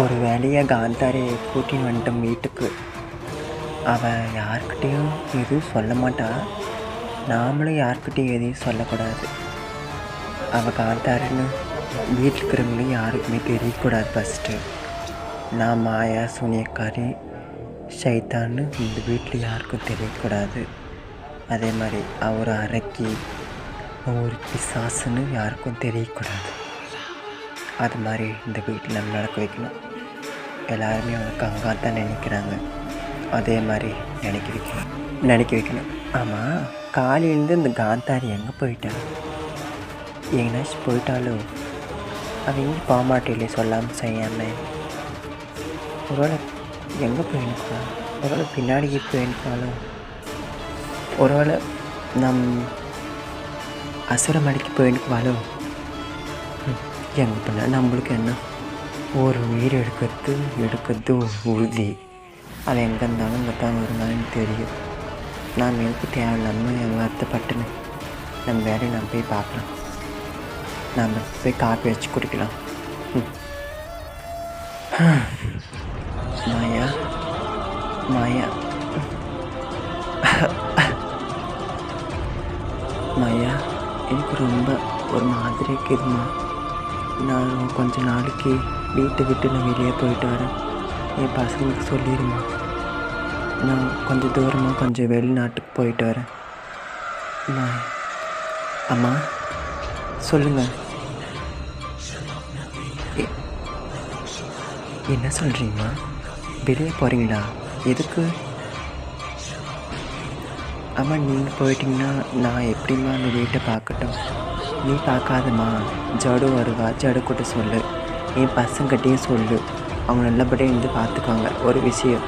ஒரு வேலையை காந்தாரியை கூட்டின்னு வந்துட்டோம் வீட்டுக்கு. அவள் யார்கிட்டேயும் எதுவும் சொல்ல மாட்டா, நாமளும் யார்கிட்டையும் எதையும் சொல்லக்கூடாது. அவள் காந்தாரின்னு வீட்டில் இருக்கிறவங்களும் யாருக்குமே தெரியக்கூடாது. ஃபஸ்ட்டு நான் மாயா சூனியக்காரி ஷைத்தான்னு இந்த வீட்டில் யாருக்கும் தெரியக்கூடாது. அதே மாதிரி அவர் அரக்கி ஒரு பிசாசுன்னு யாருக்கும் தெரியக்கூடாது. அது மாதிரி இந்த வீட்டில் நம்ம நடக்க வைக்கணும். எல்லாருமே அவனுக்கு அங்கே தான் நினைக்கிறாங்க, அதே மாதிரி நினைக்க வைக்கணும். ஆமாம், காலையிலேருந்து இந்த காந்தாரி எங்கே போயிட்டான்? எங்கேனாச்சும் போயிட்டாலும் அவன் எங்கே போக மாட்டேலே சொல்லாமல் செய்யாமல். ஒருவேளை எங்கே போயிருக்கா? ஒருவேளை பின்னாடிக்கு போயிருக்காலும், ஒருவேளை அசுரமலைக்கு போயிருக்குவாளோ? எங்கே பண்ணால் நம்மளுக்கு என்ன, ஒரு உயிர் எடுக்கிறது உறுதி. அது எங்கே இருந்தாலும் இங்கே தான் வருமானு தெரியும். நாம் எதுக்கு தேவையில்லாமல் வருத்தப்பட்டுன்னு நம்ம வேலையை நம்ம போய் பார்க்கலாம். நம்ம போய் காப்பி வச்சு குடிக்கலாம். மாயா மாயா மாயா, எனக்கு ரொம்ப ஒரு மாதிரி இருக்குதுமா. நான் கொஞ்ச நாளைக்கு வீட்டை விட்டு நான் வெளியே போயிட்டு வரேன். என் பசங்களுக்கு சொல்லிடுமா, நான் கொஞ்சம் தூரமாக கொஞ்சம் வெளிநாட்டுக்கு போயிட்டு வரேன். அம்மா சொல்லுங்கள். என்ன சொல்கிறீங்கம்மா? வெளியே போகிறீங்களா? எதுக்கு? அம்மா நீங்கள் போயிட்டீங்கன்னா நான் எப்படிம்மா அந்த வீட்டை பார்க்கட்டும்? நீ பார்க்காதம்மா, ஜடு வருவா, ஜடு கூட சொல்லு, என் பசங்கிட்டையும் சொல்லு, அவங்க நல்லபடியாக இருந்து பார்த்துக்குவாங்க. ஒரு விஷயம்,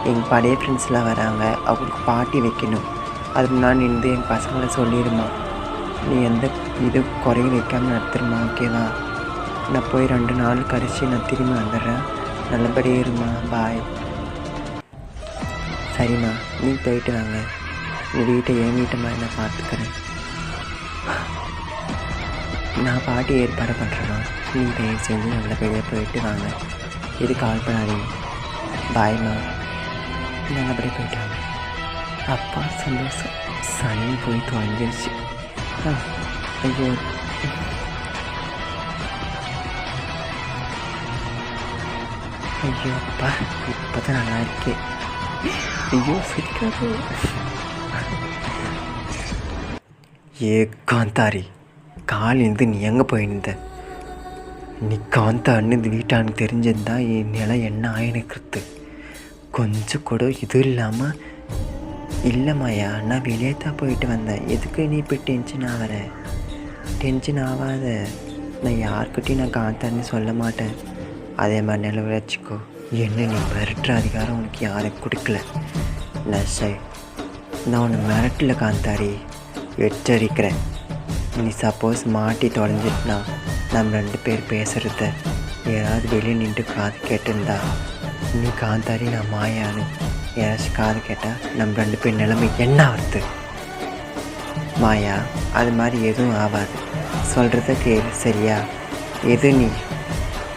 எங்கள் பழைய ஃப்ரெண்ட்ஸ்லாம் வராங்க, அவங்களுக்கு பார்ட்டி வைக்கணும். அதுக்கு நான் நின்று என் பசங்களை சொல்லிடுமா, நீ எந்த இது குறையும் வைக்காமல் நடத்துருமா, ஓகேவா? நான் போய் 2 நாள் கழிச்சு நான் திரும்பி வந்துடுறேன். நல்லபடியாக இருமா, பாய். சரிம்மா, நீ போயிட்டு வாங்க. உங்கள் வீட்டை என் வீட்டை மாதிரி நான் பார்த்துக்கிறேன். நான் பாட்டி ஏற்பாடு பண்ணுறேன்னா நீ தயவு செஞ்சு நல்லபடியாக போயிட்டு வாங்க. இது கால் பண்ணாதீங்க. பாய்மா, நல்லபடியாக போயிட்டு வாங்க. அப்பா சந்தோஷம். சனி போய் தொலைஞ்சிருச்சு. ஐயோ, ஐயோ அப்பா, இப்போ தான் நல்லா இருக்கே. ஐயோ சிரிக்காதோ. ஏ காந்தாரி, காலேருந்து நீ எங்கே போயிருந்த? நீ காந்தான்னு இந்த வீட்டான்னு தெரிஞ்சிருந்தா என் நிலை என்ன ஆயினுக்கிறது? கொஞ்சம் கூட இது இல்லாமல். இல்லைம்மாயா, நான் வெளியே தான் போயிட்டு வந்தேன். எதுக்கு நீ இப்போ டென்ஷன் ஆகிற? டென்ஷன் ஆகாத. நான் யார்கிட்டையும் நான் காந்தான்னு சொல்ல மாட்டேன். அதே மாதிரி நிலவு வச்சுக்கோ. என்ன நீ மிரட்டுற அதிகாரம் உனக்கு யாரும் கொடுக்கல. நான் உன்னை மிரட்டல காந்தாரி, எச்சரிக்கிறேன். நீ சப்போஸ் மாட்டி தொலைஞ்சிட்டுனா நம்ம 2 பேர் பேசுகிறத யாராவது வெளியே நின்று காது கேட்டிருந்தா, நீ காந்தாரி நான் மாயான்னு யாராச்சும் காது கேட்டால் நம்ம 2 பேர் நிலைமை என்ன ஆகுது? மாயா, அது மாதிரி எதுவும் ஆகாது. சொல்கிறத கேளு, சரியா? எதுவும் நீ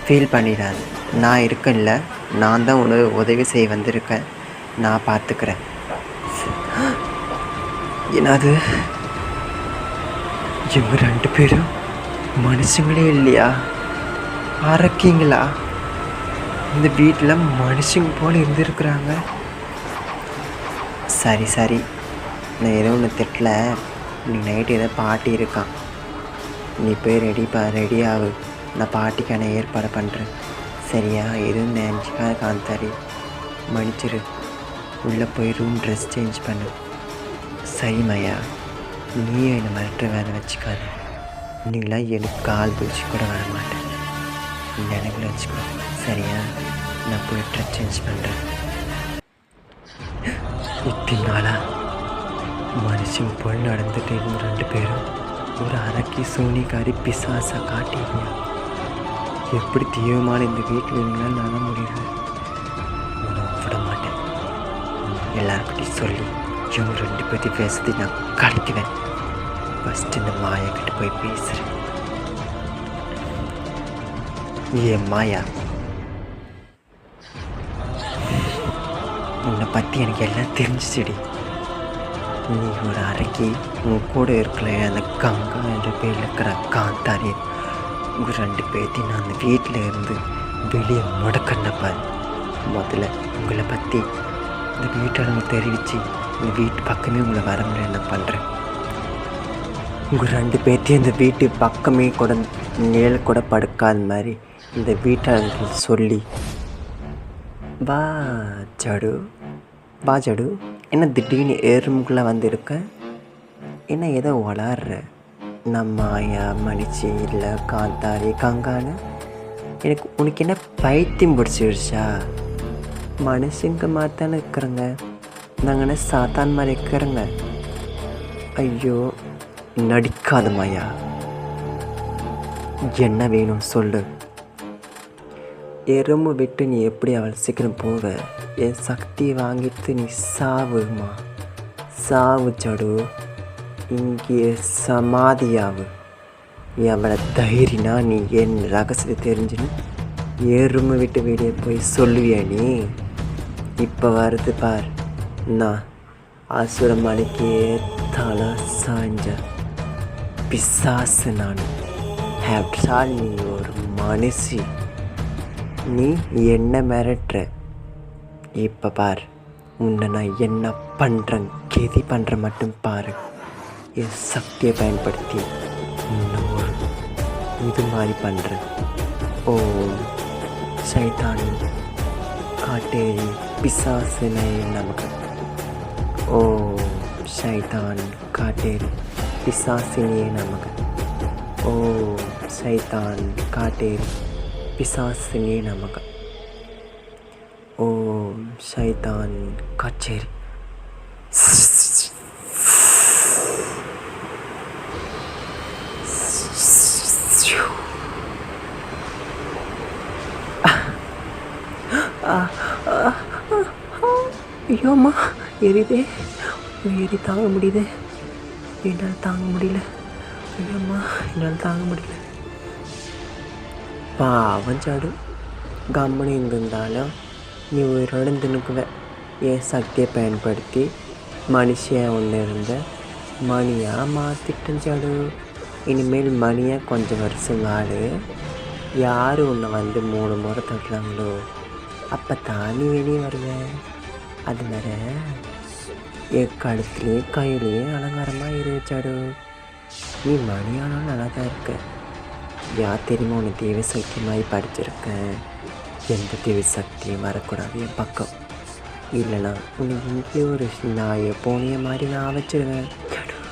ஃபீல் பண்ணிடாது. நான் இருக்கேன்ல, நான் தான் உனக்கு உதவி செய்ய வந்திருக்கேன். நான் பார்த்துக்கிறேன். என்னது, இவங்க 2 பேரும் மனுஷங்களே இல்லையா? அரக்கிங்களா? இந்த வீட்டில் மனுஷங்க போல் இருந்துருக்குறாங்க. சரி, நான் ஏதோ ஒன்று திட்டல. நீ நைட்டு ஏதோ பாட்டி இருக்கான், நீ போய் ரெடி ஆகு. நான் பாட்டிக்கான ஏற்பாடு பண்ணுறேன், சரியா? எதுவும் நினச்சிக்காத காந்தாரி, மன்னிச்சிரு. உள்ளே போய் ரூம் ட்ரெஸ் சேஞ்ச் பண்ணு. சரி மாயா, நீயே என்னை மிரட்டுற வேலை வச்சுக்காது. நீங்களாம் எனக்கு கால் பிடிச்சி கூட வர மாட்டேன். நினைவில் வச்சுக்கோ, சரியா? நான் போய் ட்ரெஸ் சேஞ்ச் பண்ணுறேன். இத்தனை நாளாக மனுஷன் போல் நடந்துட்டு இருந்த 2 பேரும் ஒரு அரக்கி சூனிக்காரி பிசாசா காட்டிங்க. எப்படி தீவிரமான இந்த வீட்டில் இருந்தாலும் நட முடியுது. விட மாட்டேன். எல்லாருக்கிட்டையும் சொல்லி இவங்க 2 பேர்த்தி பேசுறது நான் கழிக்குவேன். ஃபஸ்ட்டு இந்த மாயா கிட்ட போய் பேசுகிறேன். ஏ மாயா, உன்னை பற்றி எனக்கு எல்லாம் தெரிஞ்சிச்சுடி. நீ ஒரு அறைக்கு உன் கூட இருக்கல அந்த கங்கா என்ற பேரில் இருக்கிற காந்தாரி உங்க 2 பேர்த்தையும் நான் அந்த வீட்டில் இருந்து வெளியே முடக்கண்டப்பாரு. முதல்ல உங்களை பற்றி இந்த வீட்டாளங்க தெரிவித்து இந்த வீட்டு பக்கமே உங்களை வர முடியாது என்ன பண்ணுறேன். உங்கள் 2 பேர்த்தையும் இந்த வீட்டு பக்கமே கூட நிழல் கூட படுக்காத மாதிரி இந்த வீட்டாளர்கள் சொல்லி வா ஜடு வா ஜடு. என்ன திடீர்னு ஏறுமுக்குள்ளே வந்துருக்க? என்ன ஏதோ வளர்ற? நம்ம ஆயா மணிச்சி இல்லை காந்தாரி கங்கான்னு உனக்கு என்ன பைத்தியம் பிடிச்சிருச்சா? மனுஷங்க மாதிரி தானே இருக்கிறேங்க, நாங்கள் என்ன சாத்தான் மாதிரி இருக்கிறேங்க. ஐயோ நடிக்காத மாயா, என்ன வேணும் சொல்லு. எறும்பு விட்டு நீ எப்படி அவள் சீக்கிரம் போவ? என் சக்தியை வாங்கிட்டு நீ சாவுமா, சாவு ஜடு. இங்கே சமாதியாவு. எவ்வளோ தைரியனா நீ என் ரகசியத்தை தெரிஞ்சுன்னு எறும்பு விட்டு வெளியே போய் சொல்லுவியா நீ? இப்போ வருது பார், நான் அசுரமணிக்கே தலை சாஞ்ச பிசாசு. நான் ஹேப்டால் நீ ஒரு மனுஷி, நீ என்ன மிரட்டுற? இப்போ பார், உன்னை நான் என்ன பண்ணுறேன் கெதி பண்ணுற மட்டும் பாரு. என் சக்தியை பயன்படுத்தி இன்னும் ஒரு இது மாதிரி பண்ணுறேன். ஓ சைத்தான் காட்டேரி பிசாசுனே நமக்கு. ஓ சைத்தான் காட்டேரி பிசாசினியே நமக்கு. ஓ சைத்தான் காட்டேரி பிசாசினியே நமக்கு. ஓம் சைத்தான் கச்சேரி. ஐயோம்மா எரிதே, எரி தாங்க முடியுது, என்னால் தாங்க முடியல. ஐயோம்மா என்னால் தாங்க முடியல. பாவம் சாடு, கம்மனு இருந்திருந்தாலும் நீ உயிரோடு திணுக்குவ. என் சக்தியை பயன்படுத்தி மனுஷன் ஒன்று இருந்த மணியாக மாற்றிட்டேன் சாடு. இனிமேல் மணியாக கொஞ்சம் வருஷம் வாடு. யார் உன்னை வந்து 3 முறை தொடுறாங்களோ அப்போ தான் நீ வெளியே வருவேன். அது வேற என் கழுத்துலேயும் கையிலையும் அலங்காரமாக இருச்சாடு. நீ மணியானாலும் நல்லா தான் இருக்க. யார் தெரியுமா உன்னை தெய்வ சக்தி மாதிரி படிச்சிருக்கேன். எந்த தெய்வ சக்தியும் வரக்கூடாது என் பக்கம். இல்லைனா உன்னை இங்கேயே ஒரு நாயை பூனைய மாதிரி நான் வச்சுருவேன்.